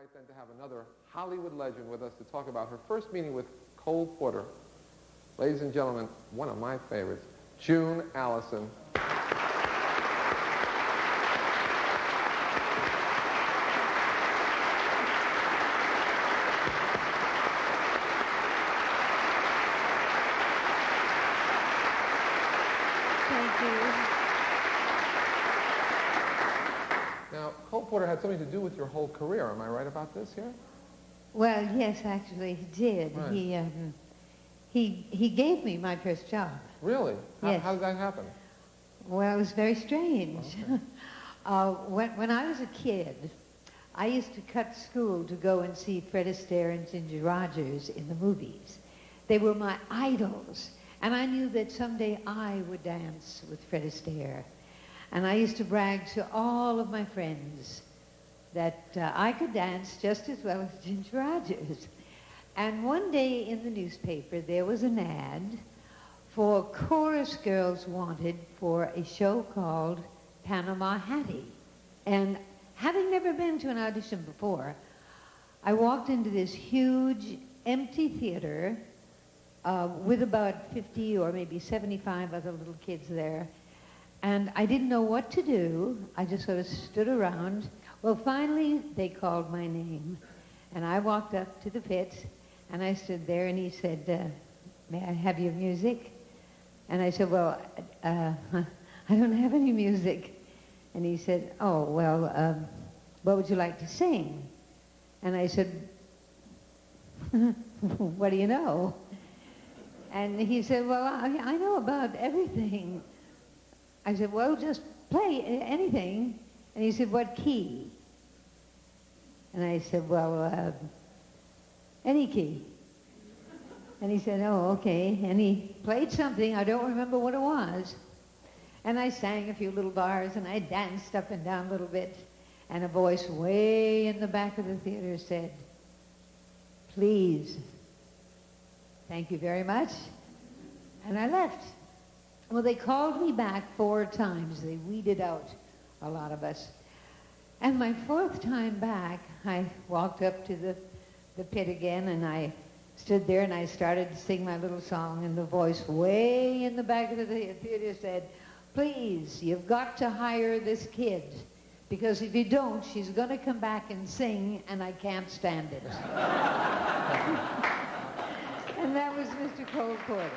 delight then to have another Hollywood legend with us to talk about her first meeting with Cole Porter. Ladies and gentlemen, one of my favorites, June Allyson. Thank you. Now, Cole Porter had something to do with your whole career. Am I right about this here? Well, yes, actually, he did. Right. He gave me my first job. Really? Yes. How did that happen? Well, it was very strange. Okay. When I was a kid, I used to cut school to go and see Fred Astaire and Ginger Rogers in the movies. They were my idols, and I knew that someday I would dance with Fred Astaire. And I used to brag to all of my friends that I could dance just as well as Ginger Rogers. And one day in the newspaper, there was an ad for chorus girls wanted for a show called Panama Hattie. And having never been to an audition before, I walked into this huge empty theater with about 50 or maybe 75 other little kids there. And I didn't know what to do. I just sort of stood around. Well, finally, they called my name. And I walked up to the pit, and I stood there, and he said, may I have your music? And I said, well, I don't have any music. And he said, oh, well, what would you like to sing? And I said, what do you know? And he said, well, I know about everything. I said, well, just play anything. And he said, what key? And I said, well, any key. And he said, oh, okay. And he played something. I don't remember what it was. And I sang a few little bars, and I danced up and down a little bit. And a voice way in the back of the theater said, please, thank you very much. And I left. Well, they called me back 4 times. They weeded out a lot of us. And my 4th time back, I walked up to the pit again, and I stood there, and I started to sing my little song, and the voice way in the back of the theater said, please, you've got to hire this kid, because if you don't, she's going to come back and sing, and I can't stand it. And that was Mr. Cole Porter.